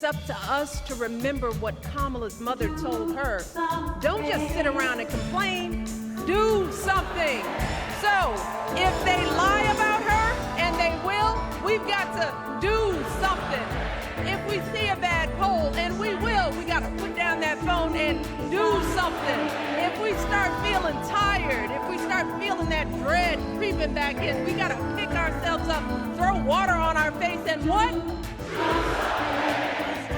It's up to us to remember what Kamala's mother told her. Don't just sit around and complain, do something. So if they lie about her, and they will, we've got to do something. If we see a bad poll, and we will, we got to put down that phone and do something. If we start feeling tired, if we start feeling that dread creeping back in, we got to pick ourselves up, throw water on our face, and what?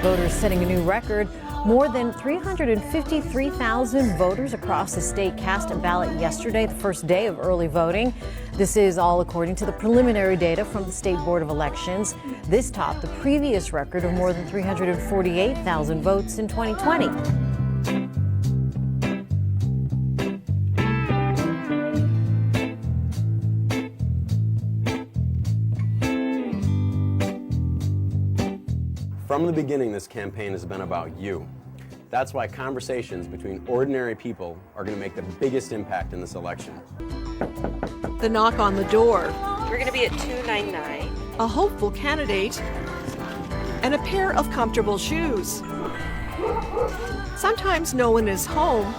Voters setting a new record. More than 353,000 voters across the state cast a ballot yesterday, the first day of early voting. This is all according to the preliminary data from the State Board of Elections. This topped the previous record of more than 348,000 votes in 2020. From the beginning, this campaign has been about you. That's why conversations between ordinary people are going to make the biggest impact in this election. The knock on the door. We're going to be at 299. A hopeful candidate, and a pair of comfortable shoes. Sometimes no one is home,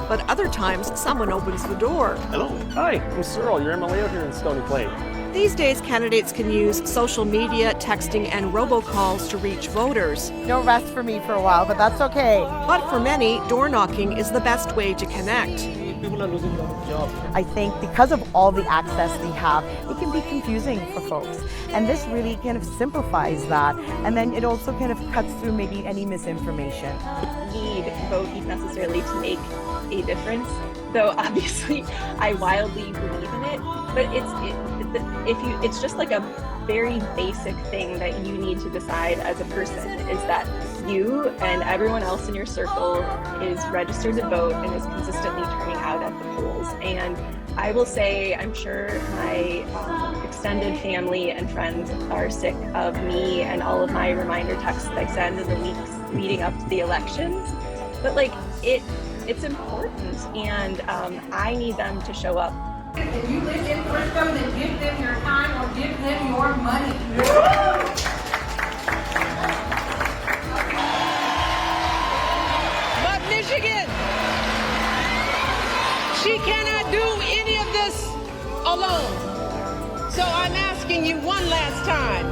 but other times someone opens the door. Hello. Hi, I'm Cyril, your MLA out here in Stony Plain. These days, candidates can use social media, texting, and robocalls to reach voters. No rest for me for a while, but that's okay. But for many, door knocking is the best way to connect. People are losing their jobs. I think because of all the access we have, it can be confusing for folks. And this really kind of simplifies that. And then it also kind of cuts through maybe any misinformation. Need vote necessarily to make a difference, though obviously I wildly believe in it. But it's just like a very basic thing that you need to decide as a person, is that you and everyone else in your circle is registered to vote and is consistently turning out at the polls. And I will say, I'm sure my extended family and friends are sick of me and all of my reminder texts that I send in the weeks leading up to the elections. But like, it's important, and I need them to show up. If you live in Frisco, then give them your time or give them your money. But Michigan, she cannot do any of this alone. So I'm asking you one last time,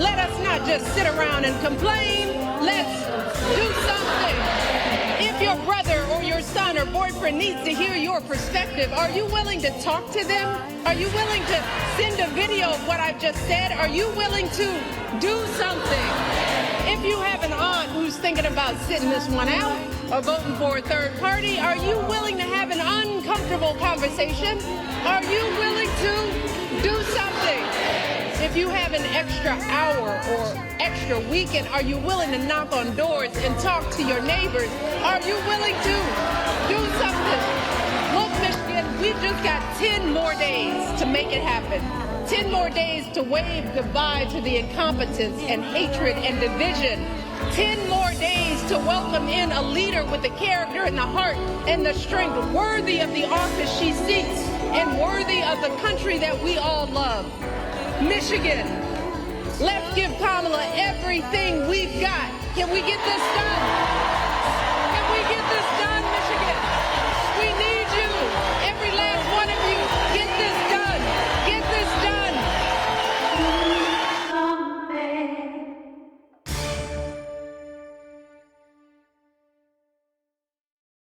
let us not just sit around and complain, let's do something. If your brother or your son or boyfriend needs to hear your perspective, are you willing to talk to them? Are you willing to send a video of what I've just said? Are you willing to do something? If you have an aunt who's thinking about sitting this one out or voting for a third party, are you willing to have an uncomfortable conversation? Are you willing to do something? If you have an extra hour or extra weekend, are you willing to knock on doors and talk to your neighbors? Are you willing to do something? Look, Michigan, we've just got 10 more days to make it happen. 10 more days to wave goodbye to the incompetence and hatred and division. 10 more days to welcome in a leader with the character and the heart and the strength worthy of the office she seeks and worthy of the country that we all love. Michigan, let's give Kamala everything we've got. Can we get this done?